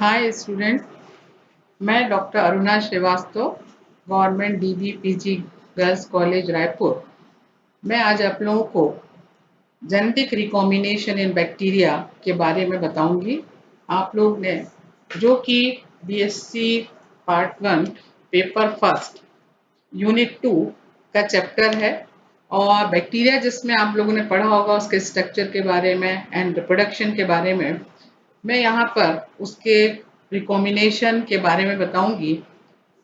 हाय student, मैं doctor Aruna Srivastava, government DB PG girls college Raipur. मैं आज आप लोगों को जेनेटिक रिकॉम्बिनेशन इन बैक्टीरिया के बारे में बताऊंगी। आप लोग ने जो कि BSc part 1 paper first unit 2 का चैप्टर है और बैक्टीरिया जिसमें आप लोगों ने पढ़ा होगा उसके स्ट्रक्चर के बारे में एंड रिप्रोडक्शन के बारे में मैं यहाँ पर उसके रिकॉम्बिनेशन के बारे में बताऊंगी।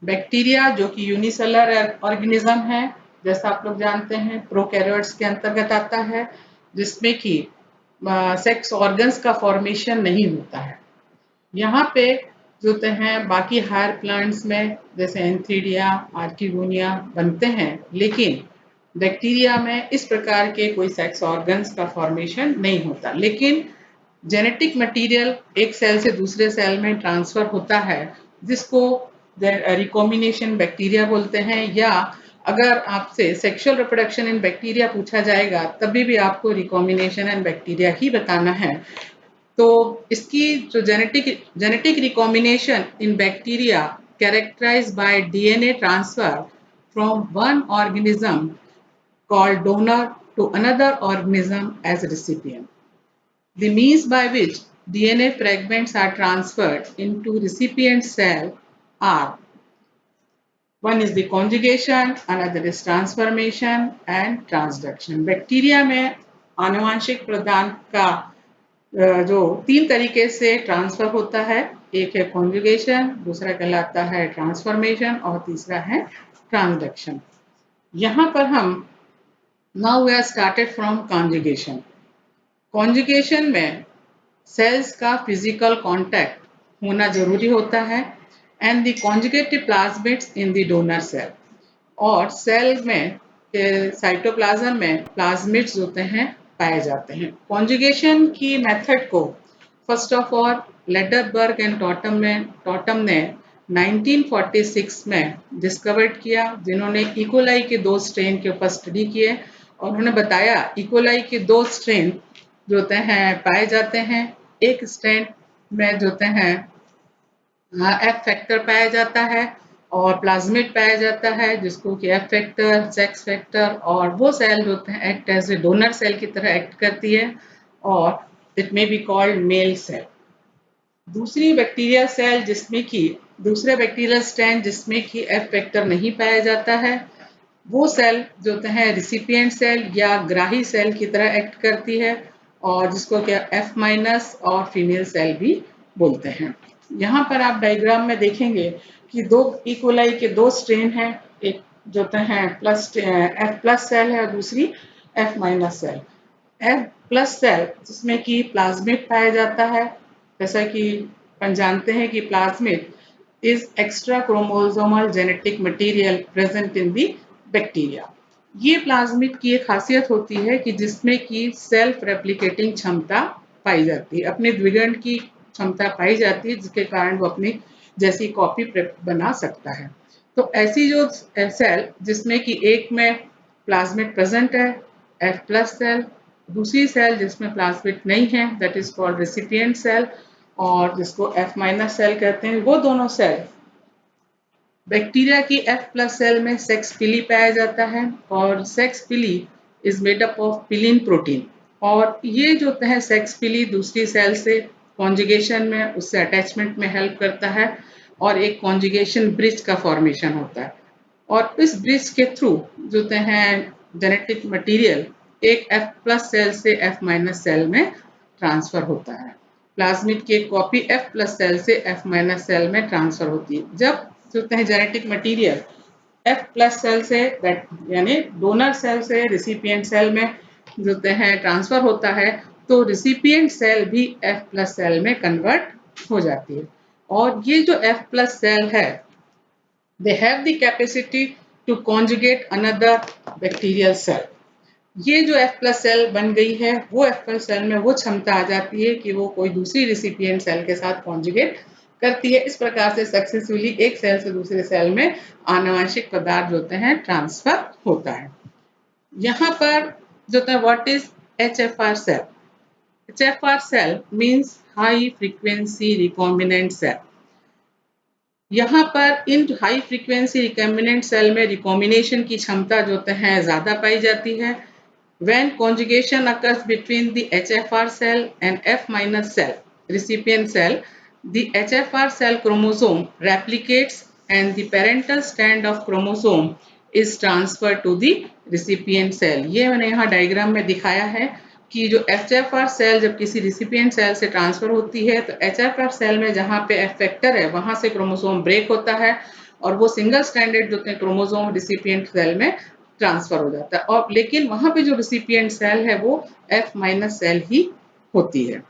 बैक्टीरिया जो कि यूनिसेलर ऑर्गेनिज्म है, जैसा आप लोग जानते हैं प्रोकैरियोट्स के अंतर्गत आता है, जिसमें कि सेक्स ऑर्गन्स का फॉर्मेशन नहीं होता है। यहाँ पे जो होते हैं बाकी हायर प्लांट्स में जैसे एंथीडिया आर्किगोनिया बनते हैं, लेकिन बैक्टीरिया में इस प्रकार के कोई सेक्स ऑर्गन्स का फॉर्मेशन नहीं होता। लेकिन जेनेटिक मटेरियल एक सेल से दूसरे सेल में ट्रांसफर होता है, जिसको रिकॉम्बिनेशन बैक्टीरिया बोलते हैं। या अगर आपसे सेक्सुअल रिप्रोडक्शन इन बैक्टीरिया पूछा जाएगा तभी भी आपको रिकॉम्बिनेशन एंड बैक्टीरिया ही बताना है। तो इसकी जो genetic recombination in bacteria characterised by DNA transfer from one organism called donor to another organism as a recipient. The means by which DNA fragments are transferred into recipient cell are: one is the conjugation, another is transformation and transduction. Bacteria में आनुवंशिक प्रदान का जो 3 तरीके से transfer होता है, एक है कॉन्जुगेशन, दूसरा कहलाता है ट्रांसफॉर्मेशन और तीसरा है ट्रांसडक्शन। यहाँ पर हम now we are started from conjugation. Conjugation में सेल्स का फिजिकल कांटेक्ट होना जरूरी होता है and the conjugated plasmids in the donor cell. और सेल में साइटोप्लाज्म में प्लाज्मिड्स होते हैं पाए जाते हैं। कॉन्जुगेशन की मेथड को first of all Lederberg and Tatum ने 1946 में डिस्कवर्ड किया, जिन्होंने इकोलाई के 2 स्ट्रेन के ऊपर स्टडी किए और उन्होंने बताया इकोलाई के 2 स्ट्रेन जो होते हैं पाए जाते हैं। एक स्ट्रेन में जो होते हैं एफ फैक्टर पाया जाता है और प्लाज्मिड पाया जाता है, जिसको कि एफ फैक्टर, सेक्स फैक्टर, और वो सेल होते हैं act as a donor cell की तरह एक्ट करती है और it may be called male cell. दूसरी बैक्टीरियल सेल जिसमें कि दूसरे बैक्टीरियल स्ट्रैंड जिसमें कि एफ फैक्टर नहीं पाया जाता है, वो सेल जो होते हैं रिसिपिएंट सेल या ग्राही सेल की तरह एक्ट करती है और जिसको क्या एफ माइनस और फीमेल सेल भी बोलते हैं। यहाँ पर आप डायग्राम में देखेंगे कि 2 इकोलाई के 2 स्ट्रेन हैं, एक जो होते हैं एफ प्लस सेल है और दूसरी F minus cell. F plus cell जिसमें कि प्लाज्मिड पाया जाता है, जैसा कि अपन जानते हैं कि plasmid is extra chromosomal genetic material present in the bacteria. ये प्लाज्मिड की एक खासियत होती है कि जिसमें कि सेल्फ रेप्लिकेटिंग क्षमता पाई जाती है, अपने द्विगुण की क्षमता पाई जाती है, जिसके कारण वो अपनी जैसी कॉपी बना सकता है। तो ऐसी जो सेल जिसमें कि एक में प्लाज्मिड प्रेजेंट है, एफ प्लस सेल, दूसरी सेल जिसमें प्लाज्मिड नहीं है, that is called recipient cell, और जिसको एफ माइनस सेल कहते हैं। वो दोनों सेल बैक्टीरिया की एफ प्लस सेल में सेक्स पिली पाया जाता है और sex pili is made up of pilin protein, और ये जो है सेक्स पिली दूसरी सेल से कॉन्जुगेशन में उससे अटैचमेंट में हेल्प करता है और एक कॉन्जुगेशन ब्रिज का फॉर्मेशन होता है। और इस ब्रिज के थ्रू जो हैं जेनेटिक मटेरियल एक एफ प्लस सेल से एफ माइनस सेल में ट्रांसफर होता है। प्लाज्मिड की एक कॉपी एफ प्लस सेल से एफ माइनस सेल में ट्रांसफर होती है। जब जो है genetic material F plus cell से यानी डोनर सेल से रिसिपिएंट सेल में जो है ट्रांसफर होता है, तो रिसिपिएंट सेल भी एफ प्लस सेल में कन्वर्ट हो जाती है। और ये जो एफ प्लस सेल है, they have the capacity to conjugate another bacterial cell. ये जो एफ प्लस सेल बन गई है, वो एफ प्लस सेल में वो क्षमता आ जाती है कि वो कोई दूसरी रिसिपिएंट सेल के साथ कॉन्जुगेट करती है। इस प्रकार से सक्सेसफुली एक सेल से दूसरे सेल में आनुवंशिक पदार्थ जो होते हैं ट्रांसफर होता है। यहाँ पर जो है what is HFR cell? HFR cell means high frequency recombinant cell. यहाँ पर in high frequency recombinant cell में रिकॉम्बिनेशन की क्षमता जो है ज़्यादा पाई जाती है। When conjugation occurs between the HFR cell and F minus cell, recipient cell, the HFR cell chromosome replicates and the parental strand of chromosome is transferred to the recipient cell। ये मैंने यहाँ डायग्राम में दिखाया है कि जो HFR cell जब किसी रिसिपिएंट सेल से ट्रांसफर होती है तो HFR सेल में जहाँ पे एफेक्टर है वहाँ से क्रोमोसोम ब्रेक होता है और वो सिंगल स्ट्रैंडेड जो क्रोमोसोम रिसिपिएंट सेल में ट्रांसफर हो जाता है, और लेकिन वहाँ पे जो रिसिपिएंट सेल है वो F माइनस सेल ही होती है।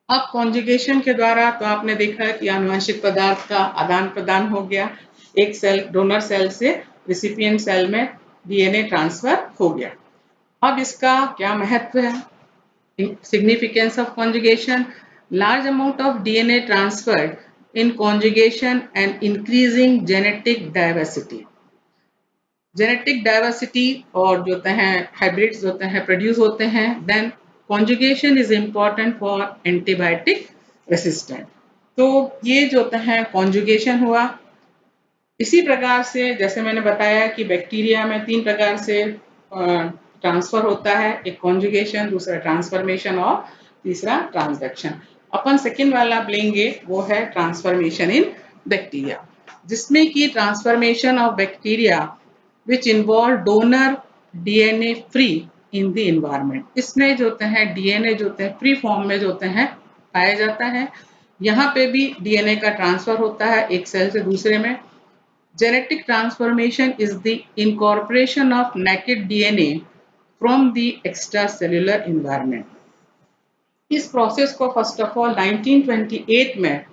अब कॉन्जुगेशन के द्वारा तो आपने देखा कि आनुवंशिक पदार्थ का आदान प्रदान हो गया, एक सेल डोनर सेल से रिसिपिएंट सेल में DNA ट्रांसफर हो गया। अब इसका क्या महत्व है? Significance of conjugation: large amount of DNA transferred in conjugation and increasing genetic diversity। Genetic diversity और जो होते हैं हाइब्रिड्स होते हैं प्रोड्यूस होते हैं। Then conjugation is important for antibiotic resistant. तो ये जो होता है कॉन्जुगेशन हुआ। इसी प्रकार से जैसे मैंने बताया कि बैक्टीरिया में 3 प्रकार से ट्रांसफर होता है, एक कॉन्जुगेशन, दूसरा ट्रांसफॉर्मेशन और तीसरा ट्रांसडक्शन। अपन सेकेंड वाला लेंगे वो है ट्रांसफॉर्मेशन इन बैक्टीरिया, जिसमें कि transformation of bacteria which involve donor DNA free in the environment। इसमें जो होते हैं DNA जो होते हैं फ्री फॉर्म में जो होते हैं पाया जाता है। यहाँ पे भी DNA का ट्रांसफर होता है एक सेल से दूसरे में। Genetic transformation is the incorporation of naked DNA from the extra cellular environment. इस प्रोसेस को फर्स्ट ऑफ ऑल 1928 में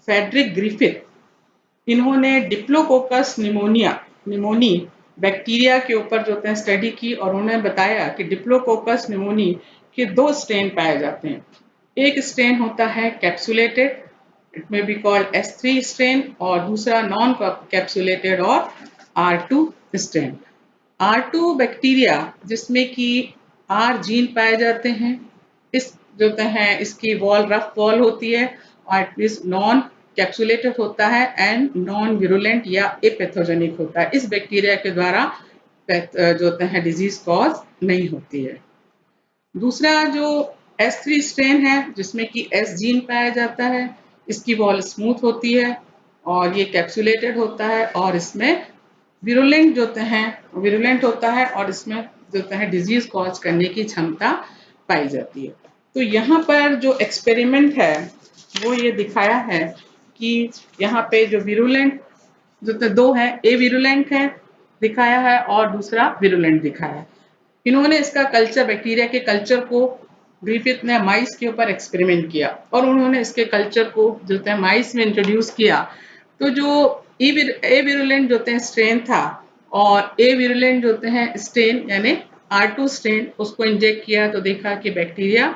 फेडरिक ग्रिफिथ इन्होंने डिप्लोकोकस निमोनी बैक्टीरिया के ऊपर जो है स्टडी की और उन्होंने बताया कि डिप्लोकोकस निमोनी के 2 स्ट्रेन पाए जाते हैं। एक स्ट्रेन होता है कैप्सुलेटेड, इट में बी कॉल्ड S3 स्ट्रेन, और दूसरा नॉन कैप्सुलेटेड और R2 स्ट्रेन। R2 बैक्टीरिया जिसमें कि R जीन पाए जाते हैं, इस जो है इसकी वॉल रफ वॉल होती है और इस नॉन कैप्सुलेटेड होता है एंड नॉन विरुलेंट या एपैथोजेनिक होता है। इस बैक्टीरिया के द्वारा जो है डिजीज कॉज नहीं होती है। दूसरा जो S3 स्ट्रेन है जिसमें कि S जीन पाया जाता है, इसकी वॉल स्मूथ होती है और ये कैप्सुलेटेड होता है और इसमें विरुलेंट होता है और इसमें जो है डिजीज कॉज करने की क्षमता पाई जाती है। तो यहाँ पर जो एक्सपेरिमेंट है वो ये दिखाया है कि यहाँ पे जो विरुलेंट जो 2 है, ए विरुलेंट है दिखाया है और दूसरा विरुलेंट दिखाया है। इन्होंने इसका कल्चर, बैक्टीरिया के कल्चर को ग्रिफिथ ने माइस के ऊपर एक्सपेरिमेंट किया और उन्होंने इसके कल्चर को जो है माइस में इंट्रोड्यूस किया। तो जो ए विरुलेंट जो है स्ट्रेन था और ए विरुलेंट जो है स्ट्रेन यानी R2 स्ट्रेन, उसको इंजेक्ट किया तो देखा कि बैक्टीरिया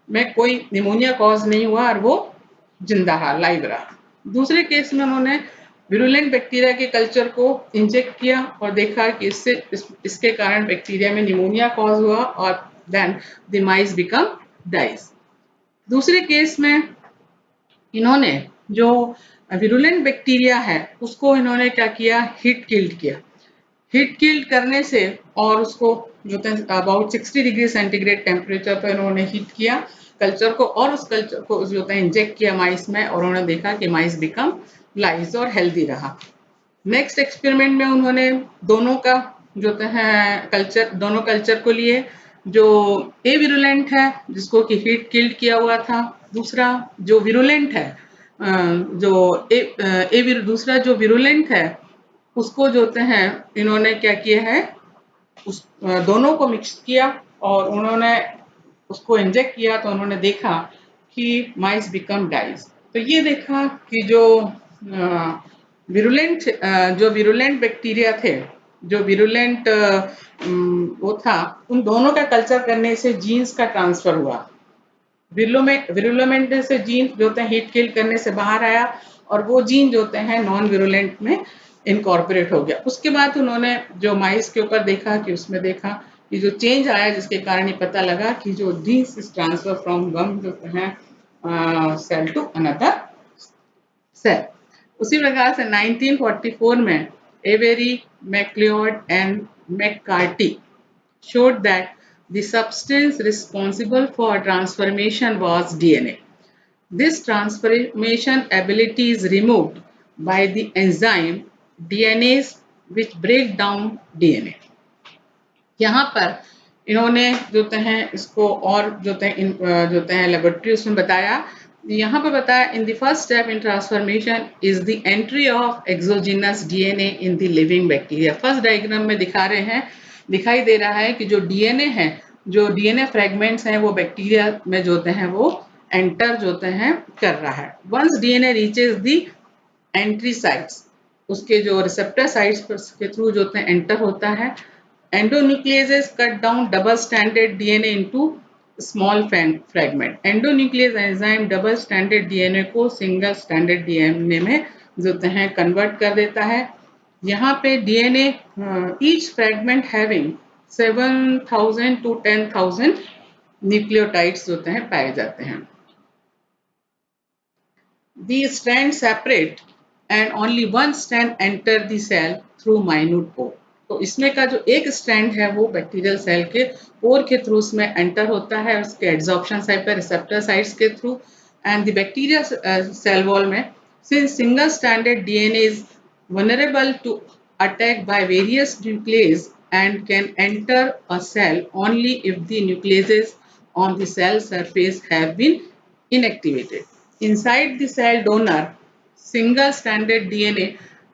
में कोई निमोनिया कॉज नहीं हुआ और वो जिंदा रहा, लाइव रहा। दूसरे केस में उन्होंने विरुलेंट बैक्टीरिया के कल्चर को इंजेक्ट किया और देखा कि इसके कारण बैक्टीरिया में निमोनिया कॉज हुआ और then the mice become dies. दूसरे केस में इन्होंने जो विरुलेंट बैक्टीरिया है उसको इन्होंने क्या किया, हीट किल्ड किया। हीट किल्ड करने से और उसको जो है अबाउट 60 डिग्री सेंटीग्रेड टेम्परेचर पर इन्होंने हीट किया कल्चर को और उस कल्चर को जो है इंजेक्ट किया माइस में और उन्होंने देखा कि माइस बिकम लाइज और हेल्दी रहा। नेक्स्ट एक्सपेरिमेंट में उन्होंने दोनों का जो है कल्चर, दोनों कल्चर को लिए, जो ए विरुलेंट है जिसको कि हीट किल्ड किया हुआ था, दूसरा जो विरुलेंट है दूसरा जो विरुलेंट है उसको जो है इन्होंने क्या किया है, उस दोनों को मिक्स किया और उन्होंने उसको इंजेक्ट किया तो उन्होंने देखा कि माइस बिकम डाइज। तो ये देखा कि जो विरुलेंट बैक्टीरिया थे, जो विरुलेंट वो था, उन दोनों का कल्चर करने से जीन्स का ट्रांसफर हुआ। विरुलेंट से जीन जो होते हैं हीट किल करने से बाहर आया और वो जीन जो होते हैं नॉन विरुलेंट में इनकॉर्पोरेट हो गया। उसके बाद उन्होंने जो माइस के ऊपर देखा कि उसमें देखा कि जो चेंज आया जिसके कारण ये पता लगा कि जो जीन्स इज ट्रांसफर फ्रॉम गम जो है सेल टू अनदर सेल। उसी प्रकार से 1944 में Avery, MacLeod and McCarty showed that the substance responsible for transformation was DNA. This transformation ability is removed by the enzyme DNase which break down DNA. यहाँ पर इन्होंने जो है इसको और जो है लेबोरेटरी उसमें बताया। यहाँ पर बताया in the first step in transformation is the entry of exogenous DNA in the living bacteria. First diagram में दिखा रहे हैं, दिखाई दे रहा है कि जो डीएनए है, जो डीएनए फ्रेगमेंट्स हैं वो बैक्टीरिया में जो हैं वो एंटर जो हैं कर रहा है। Once DNA reaches the entry sites, उसके जो रिसेप्टर साइट्स के थ्रू जो एंटर होता है, endonucleases cut down double-stranded DNA into small fragment. Endonuclease enzyme double stranded DNA को single stranded DNA में जो है कन्वर्ट कर देता है। यहाँ पे DNA each fragment having 7,000 to 10,000 nucleotides जो हैं पाए जाते हैं। The strand separate and only one strand enter the cell through minute pore. तो इसमें का जो एक स्ट्रैंड है वो बैक्टीरियल सेल के पोर के थ्रू उसमें एंटर होता है, उसके एड्सॉर्प्शन साइट पर रिसेप्टर साइट्स के through. And the bacteria cell wall में since single stranded DNA is vulnerable to attack by various nucleus and can enter a cell only if the nucleases on the cell surface have been inactivated. Inside the cell donor, single-stranded DNA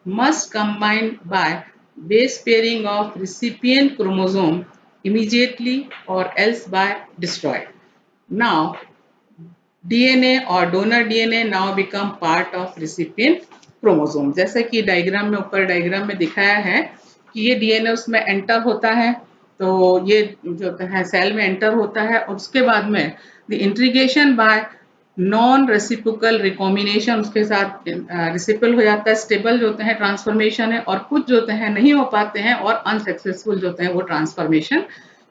must combine by base pairing of recipient chromosome immediately or else by destroyed. Now, DNA or donor DNA now become part of recipient chromosome. जैसे कि diagram में ऊपर diagram में दिखाया है कि ये DNA उसमें एंटर होता है, तो ये जो है सेल में एंटर होता है और उसके बाद में the integration bye non reciprocal recombination उसके साथ रिसिपल हो जाता है, स्टेबल जो है ट्रांसफॉर्मेशन है, और कुछ जो है नहीं हो पाते हैं और अनसक्सेसफुल जो है वो ट्रांसफॉर्मेशन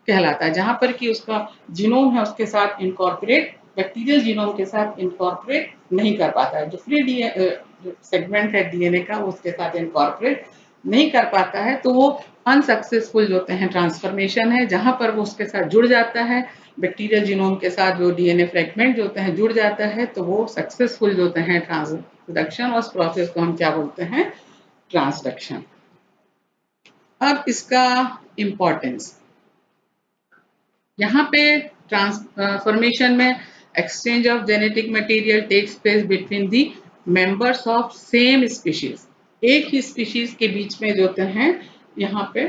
कहलाता है, जहां पर कि उसका जीनोम है उसके साथ इनकॉर्पोरेट, बैक्टीरियल जीनोम के साथ इनकॉर्पोरेट नहीं कर पाता है। जो फ्री सेगमेंट है डीएनए का उसके साथ इनकॉर्पोरेट नहीं कर पाता है, तो वो अनसक्सेसफुल जो है ट्रांसफॉर्मेशन है, जहां पर वो उसके साथ जुड़ जाता है, बैक्टीरियल जीनोम के साथ जो डीएनए फ्रेगमेंट जो है जुड़ जाता है, तो वो सक्सेसफुल जो है ट्रांसडक्शन, और उस प्रोसेस को हम क्या बोलते हैं, ट्रांसडक्शन। अब इसका इम्पोर्टेंस, यहाँ पे ट्रांसफॉर्मेशन में exchange of genetic material takes place between the members of same species. एक ही स्पीशीज के बीच में जो है यहाँ पे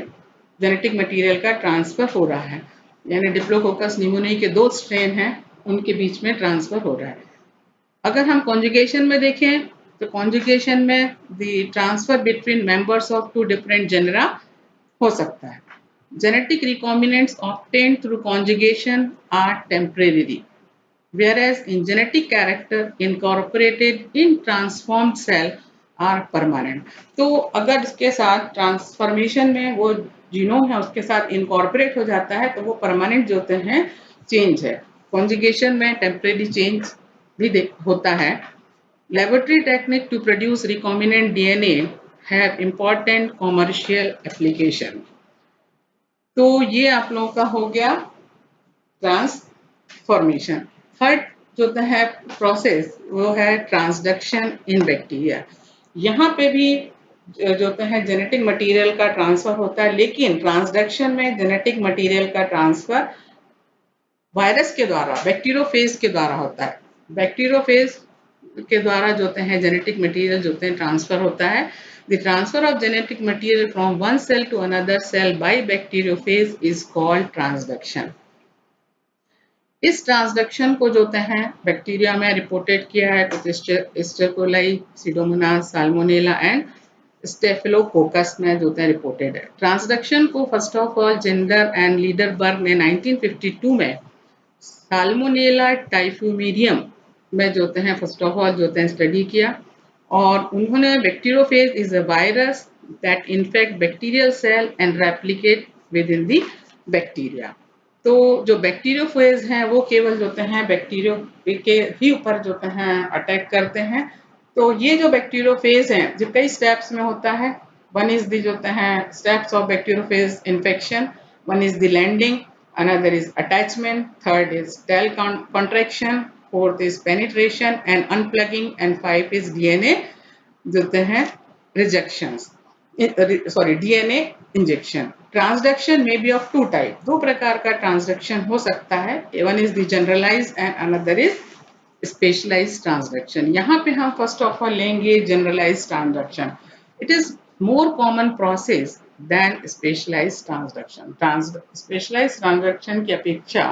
जेनेटिक मटेरियल का ट्रांसफर हो रहा है, यानी डिप्लोकोकस निमोनियाई के 2 स्ट्रेन हैं, उनके बीच में ट्रांसफर हो रहा है। अगर हम कॉन्जुगेशन में देखें तो कॉन्जुगेशन में the transfer between members of 2 different genera हो सकता है। Genetic recombinants obtained through conjugation are temporary, whereas in genetic character incorporated in transformed cell are permanent. तो अगर इसके साथ ट्रांसफॉर्मेशन में वो जीनोम है उसके साथ इनकॉर्पोरेट हो जाता है तो वो परमानेंट जो होते हैं चेंज है। कॉन्जुगेशन में टेम्परेरी चेंज भी होता है। Laboratory technique to produce recombinant DNA have important commercial application. तो ये आप लोगों का हो गया ट्रांसफॉर्मेशन। थर्ड जो है प्रोसेस वो है ट्रांसडक्शन इन बैक्टीरिया। यहाँ पे भी जो है जेनेटिक मटेरियल का ट्रांसफर होता है, लेकिन ट्रांसडक्शन में जेनेटिक मटेरियल का ट्रांसफर वायरस के द्वारा, बैक्टीरियोफेज के द्वारा होता है। बैक्टीरियोफेज के द्वारा जो है जेनेटिक मटेरियल जो है ट्रांसफर होता है। The transfer of genetic material from one cell to another cell by bacteriophage is called transduction. इस ट्रांसडक्शन को जो है बैक्टीरिया में रिपोर्टेड किया है, कुछ एस्टेरोकोलाई, सीडोमोनास, साल्मोनेला एंड स्टेफिलोकोकस में जो है रिपोर्टेड है। ट्रांसडक्शन को first of all gender and Lederberg ने 1952 में साल्मोनेला टाइफ्यूमेरियम में जो है फर्स्ट ऑफ ऑल जो है स्टडी किया, और उन्होंने bacteriophage is a virus that infect bacterial cell and replicate within the bacteria. तो जो बैक्टीरियोफेज हैं वो केवल जो होते हैं बैक्टीरियो के ही ऊपर जो होते हैं अटैक करते हैं। तो ये जो बैक्टीरियोफेज हैं जो कई स्टेप्स में होता है। वन इज द जो होते हैं steps of bacteriophage infection, one is the landing, another is attachment, third is tail contraction, fourth is penetration and unplugging and five is DNA जो होते हैं rejections, sorry DNA injection. Transduction में be of two type, दो प्रकार का ट्रांसडक्शन हो सकता है। One is the generalised and another is specialised transduction. यहाँ पे हम फर्स्ट ऑफ ऑल लेंगे generalised transduction. It is more common process then specialised transduction. Specialised transduction की अपेक्षा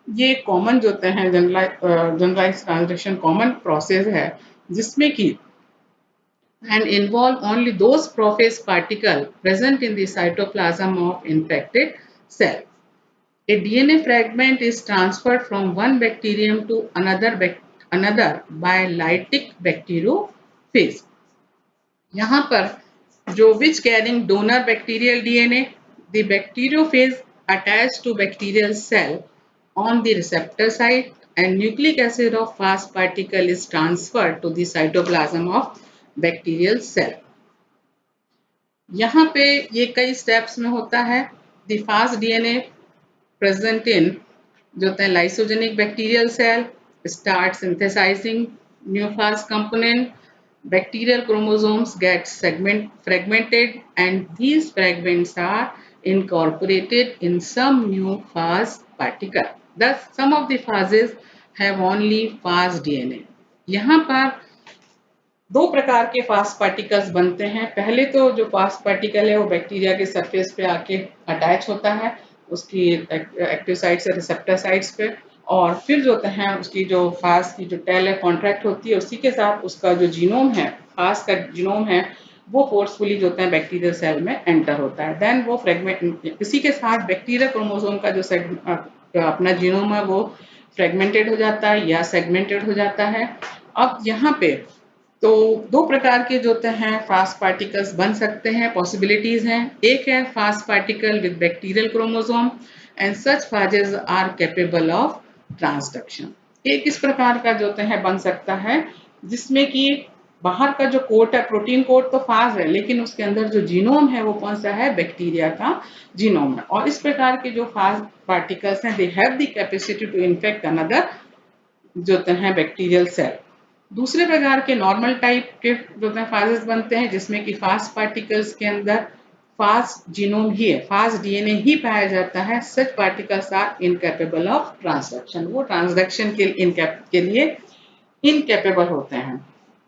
ये कॉमन जो होते हैं जनरलाइज्ड ट्रांसडक्शन कॉमन प्रोसेस है, जिसमें कि and involve only those prophase particles present in the cytoplasm of infected cell. A DNA fragment is transferred from one bacterium to another by lytic bacteriophage. यहाँ पर जो which carrying donor bacterial DNA, the bacteriophage attached to bacterial cell on the receptor site and nucleic acid of fast particle is transferred to the cytoplasm of bacterial cell. यहाँ पे ये कई steps में होता है। The fast DNA present in जो होता है lysogenic bacterial cell start synthesising new first component, bacterial chromosomes get fragmented and these fragments are incorporated in some new fast particle. Thus, some of the phases have only fast DNA. यहाँ पर दो प्रकार के fast particles बनते हैं। पहले तो जो फास्ट पार्टिकल है वो बैक्टीरिया के सरफेस पे आके अटैच होता है उसकी एक्टिव साइट से रिसेप्टर साइट्स पे, और फिर जो होते हैं उसकी जो फास्ट की जो टेल है कॉन्ट्रैक्ट होती है, उसी के साथ उसका जो जीनोम है, फास्ट का जीनोम है, वो फोर्सफुली जो होता है बैक्टीरियल सेल में एंटर होता है। देन वो फ्रेगमेंट, इसी के साथ बैक्टीरिया क्रोमोसोम का जो अपना जीनोम है वो फ्रेगमेंटेड हो जाता है या सेगमेंटेड हो जाता है। अब यहाँ पे तो दो प्रकार के जो होते हैं फास्ट पार्टिकल्स बन सकते हैं, पॉसिबिलिटीज हैं। एक है fast particle with bacterial chromosome and such phages are capable of transduction. एक इस प्रकार का जो होते हैं बन सकता है जिसमें कि बाहर का जो कोट है, प्रोटीन कोट तो फाज है, लेकिन उसके अंदर जो जीनोम है वो कौन सा है, बैक्टीरिया का जीनोम है। और इस प्रकार के जो फास्ट पार्टिकल्स हैं they have the capacity to infect another जो होते हैं बैक्टीरियल सेल। दूसरे प्रकार के नॉर्मल टाइप के जो फाजेस बनते हैं जिसमें कि फास्ट पार्टिकल्स के अंदर फास्ट जीनोम ही है, फास्ट डीएनए ही पाया जाता है। Such particles are incapable of transduction, वो ट्रांसडक्शन के लिए इनकैपेबल होते हैं।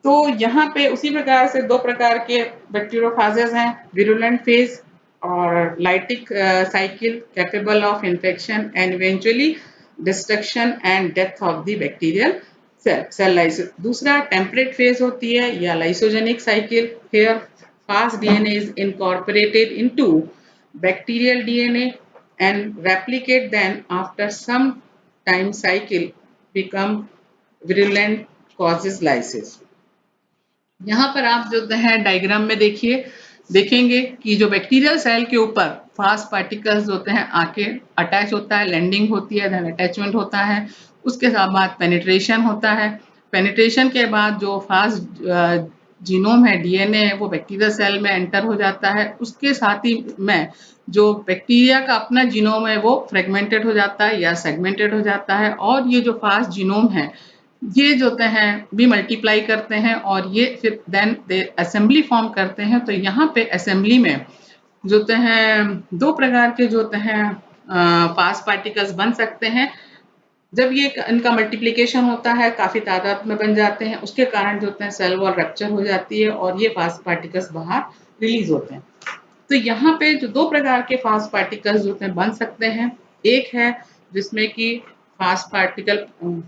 तो यहाँ पे उसी प्रकार से दो प्रकार के बैक्टीरियोफाजेस हैं, विरुलेंट फेज और lytic cycle capable of infection and eventually destruction and death of the bacterial cell lysis. दूसरा टेम्परेट फेज होती है या lysogenic cycle, here fast DNA is incorporated into bacterial DNA and replicate then after some time cycle become virulent causes lysis। यहाँ पर आप जो है diagram में देखेंगे कि जो बैक्टीरियल सेल के ऊपर फास्ट पार्टिकल्स होते हैं आके अटैच होता है, लैंडिंग होती है, देन अटैचमेंट होता है, उसके बाद पेनिट्रेशन होता है। पेनिट्रेशन के बाद जो फास्ट जीनोम है, डीएनए है, वो बैक्टीरियल सेल में एंटर हो जाता है। उसके साथ ही में जो बैक्टीरिया का अपना जीनोम है वो फ्रेगमेंटेड हो जाता है या सेगमेंटेड हो जाता है, और ये जो फास्ट जीनोम है ये जो होते हैं भी मल्टीप्लाई करते हैं और ये फिर देन दे असेंबली फॉर्म करते हैं। तो यहाँ पे असेंबली में जो होते हैं दो प्रकार के जो होते हैं फास्ट पार्टिकल्स बन सकते हैं। जब ये इनका मल्टीप्लिकेशन होता है, काफी तादाद में बन जाते हैं, उसके कारण जो होते हैं सेल वॉल रप्चर हो जाती है और ये फास्ट पार्टिकल्स बाहर रिलीज होते हैं। तो यहाँ पे जो दो प्रकार के फास्ट पार्टिकल्स होते हैं बन सकते हैं, एक है जिसमें कि फास्ट पार्टिकल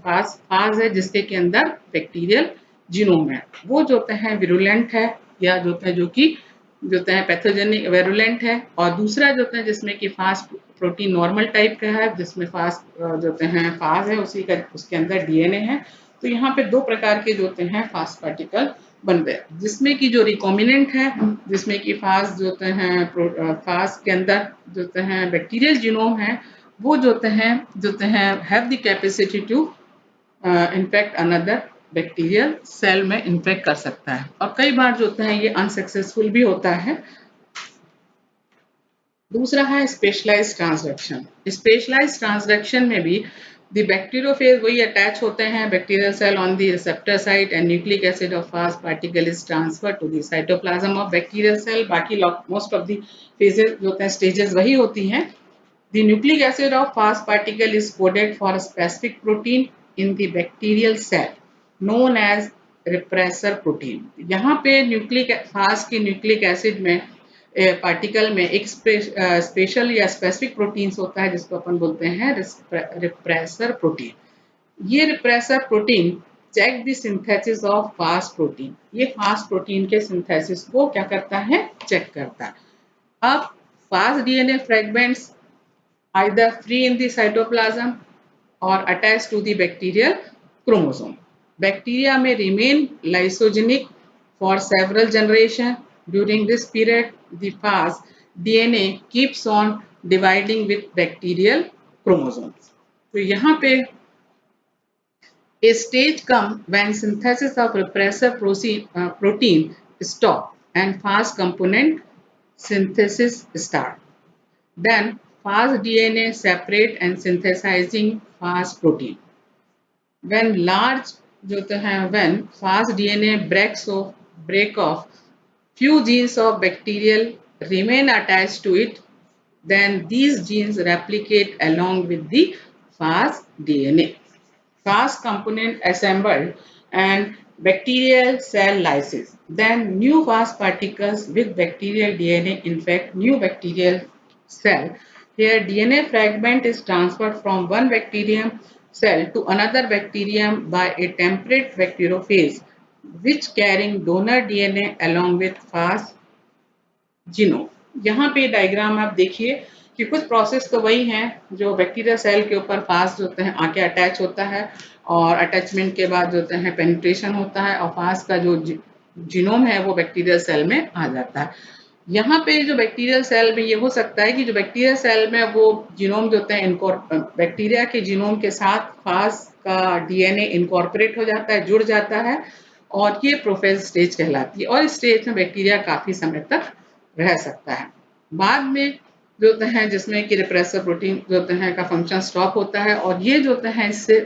फाज है जिसके के अंदर बैक्टीरियल जीनोम है, वो जो होते हैं विरुलेंट है या जो होते हैं जो होते हैं पैथोजेनिक वेरुलेंट है। और दूसरा जो होता है जिसमें कि फास्ट प्रोटीन नॉर्मल टाइप का है, जिसमें फास्ट जो होते हैं फाज है उसी का उसके अंदर डीएनए है। तो यहाँ पे दो प्रकार के जो होते हैं फास्ट पार्टिकल बन गए, जिसमें कि जो रिकॉम्बिनेंट है, जिसमें कि फास्ट जो होते हैं फास्ट के अंदर जो होते हैं बैक्टीरियल जीनोम है वो जो होते हैं have the capacity to infect another bacterial cell में इन्फेक्ट कर सकता है, और कई बार जो होता है ये अनसक्सेसफुल भी होता है। दूसरा है स्पेशलाइज्ड ट्रांसडक्शन। स्पेशलाइज्ड ट्रांसडक्शन में भी द बैक्टीरियोफेज वही अटैच होते हैं bacterial cell on the receptor site and nucleic acid of fast particle is transfer to the cytoplasm of bacterial cell. बाकी मोस्ट ऑफ द फेजेस जो होते हैं stages वही होती हैं। The nucleic acid of fast particle is coded for specific protein in the bacterial cell known as repressor protein. यहाँ पे nucleic fast की न्यूक्लिक एसिड में पार्टिकल में एक स्पेशल या स्पेसिफिक प्रोटीन्स होता है जिसको अपन बोलते हैं रिप्रेसर प्रोटीन। ये repressor protein check the synthesis of fast protein. ये फास्ट प्रोटीन के सिंथेसिस को क्या करता है, चेक करता है। अब fast DNA fragments either free in the cytoplasm or attached to the bacterial chromosome. Bacteria may remain lysogenic for several generations. During this period, the fast DNA keeps on dividing with bacterial chromosomes. तो यहाँ पे a stage comes when synthesis of repressor protein stop and fast component synthesis start. Then fast DNA separate and synthesizing fast protein. When large when fast DNA break off, few genes of bacterial remain attached to it, then these genes replicate along with the fast DNA. Fast component assembled and bacterial cell lysis. Then new fast particles with bacterial DNA infect new bacterial cell. Here DNA fragment is transferred from one bacterium cell to another bacterium by a temperate bacteriophage which carrying donor DNA along with fast genome. यहाँ पे diagram आप देखिए कि कुछ process तो वही हैं जो बैक्टीरिया सेल के ऊपर फास्ट होते हैं आके अटैच होता है, और अटैचमेंट के बाद जो होते हैं पेनिट्रेशन होता है और फास्ट का जो जीनोम है वो बैक्टीरियल सेल में आ जाता है। यहाँ पे जो बैक्टीरियल सेल में ये हो सकता है कि जो बैक्टीरियल सेल में वो जीनोम जो होते हैं इनको बैक्टीरिया के जीनोम के साथ फास्ट का डीएनए इनकॉर्पोरेट हो जाता है, जुड़ जाता है, और ये प्रोफेज स्टेज कहलाती है, और इस स्टेज में बैक्टीरिया काफी समय तक रह सकता है। बाद में जो होते हैं जिसमें कि रिप्रेसर प्रोटीन जो होते हैं का फंक्शन स्टॉप होता है, और ये जो होते हैं इससे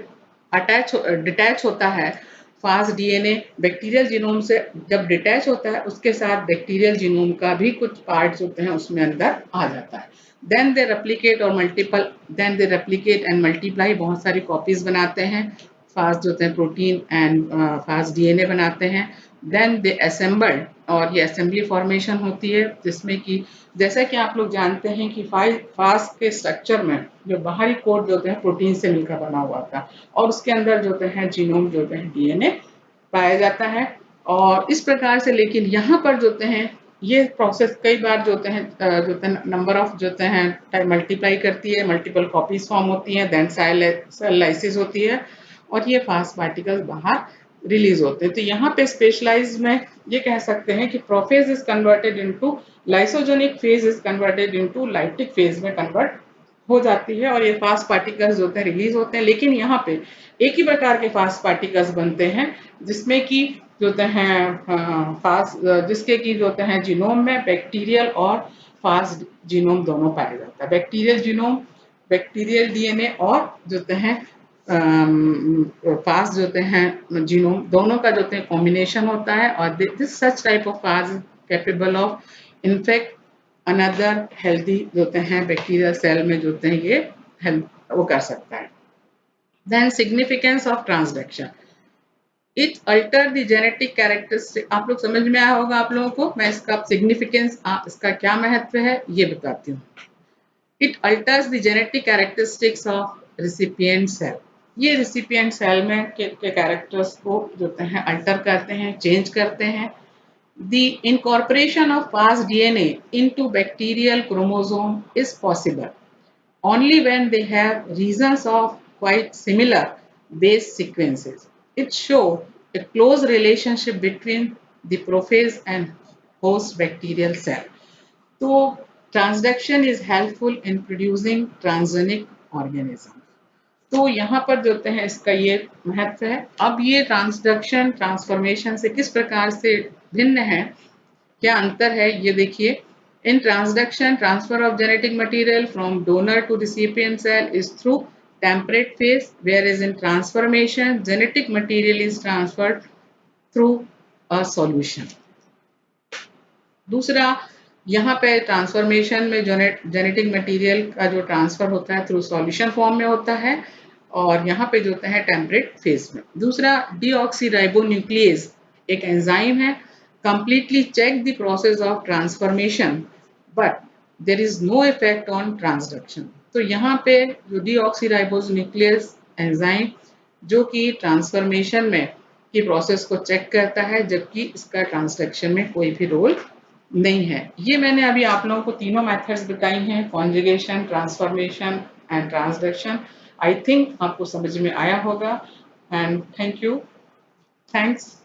डिटैच होता है फास्ट डीएनए बैक्टीरियल जीनोम से। जब डिटैच होता है उसके साथ बैक्टीरियल जीनोम का भी कुछ पार्ट्स होते हैं उसमें अंदर आ जाता है। Then they replicate and multiply, बहुत सारी कॉपीज बनाते हैं फास्ट जो होते हैं प्रोटीन एंड फास्ट डीएनए बनाते हैं। देन दे असेंबल्ड, और ये असेंबली फॉर्मेशन होती है जिसमें कि जैसा कि आप लोग जानते हैं कि फास्ट के स्ट्रक्चर में जो बाहरी कोट जो होते हैं प्रोटीन से मिलकर बना हुआ था, और उसके अंदर जो होते हैं जीनोम जो होते हैं डीएनए पाया जाता है। और इस प्रकार से, लेकिन यहाँ पर जो होते हैं ये प्रोसेस कई बार जो होते हैं नंबर ऑफ जो होते हैं मल्टीप्लाई करती है, मल्टीपल कॉपीज फॉर्म होती हैं, देन सेल लाइसिस होती है और ये फास्ट पार्टिकल्स बाहर रिलीज होते हैं। तो यहाँ पे स्पेशलाइज में ये कह सकते हैं कि prophase is converted into lysogenic phase is converted into lytic phase में कन्वर्ट हो जाती है, और ये फास्ट पार्टिकल्स होते हैं रिलीज होते हैं। लेकिन यहाँ पे एक ही प्रकार के फास्ट पार्टिकल्स बनते हैं जिसमें कि जो होते हैं फास्ट जिसके की जो होते हैं जीनोम में बैक्टीरियल और फास्ट जीनोम दोनों पाया जाता है। बैक्टीरियल जीनोम, बैक्टीरियल डीएनए और जो होते हैं फास्ट जो होते हैं जीनोम, दोनों का जो होते हैं कॉम्बिनेशन होता है, और this such type of fast capable of in fact another healthy जो होते हैं बैक्टीरियल सेल में जो होते हैं ये हेल्प वो कर सकता है। Then significance of transduction, it alter the genetic characteristic. आप लोग समझ में आया होगा आप लोगों को, मैं इसका सिग्निफिकेंस इसका क्या महत्व है ये बताती हूँ। It alters the genetic characteristics of recipient cell. ये रिसिपिएंट सेल में के कैरेक्टर्स को जो हैं अल्टर करते हैं, चेंज करते हैं। The incorporation of fast DNA into bacterial chromosome is possible only when they have regions of quite similar base sequences. It shows a close relationship between the prophase and host bacterial cell. So transduction is helpful in producing transgenic organism. तो यहाँ पर जो होते हैं इसका ये महत्व है। अब ये ट्रांसडक्शन ट्रांसफॉर्मेशन से किस प्रकार से भिन्न है, क्या अंतर है, ये देखिए। In transduction transfer of genetic material from donor to recipient cell is through temperate phage, whereas in transformation genetic material is transferred through a solution। दूसरा, यहाँ पे ट्रांसफॉर्मेशन में जेनेटिक मटेरियल का जो ट्रांसफर होता है थ्रू सॉल्यूशन फॉर्म में होता है, और यहाँ पे जो होता है टेम्परेट फेज में। दूसरा, डीऑक्सीराइबोन्यूक्लियेज एक एंजाइम है, completely check the process of transformation but there is no effect on transduction। तो यहाँ पे जो डीऑक्सीराइबोन्यूक्लियेज एंजाइम जो कि ट्रांसफॉर्मेशन में की प्रोसेस को चेक करता है, जबकि इसका ट्रांसडक्शन में कोई भी रोल नहीं है। ये मैंने अभी आप लोगों को तीनों मेथड्स बताई हैं, conjugation, transformation and transduction. I think आपको समझ में आया होगा, एंड थैंक यू, थैंक्स।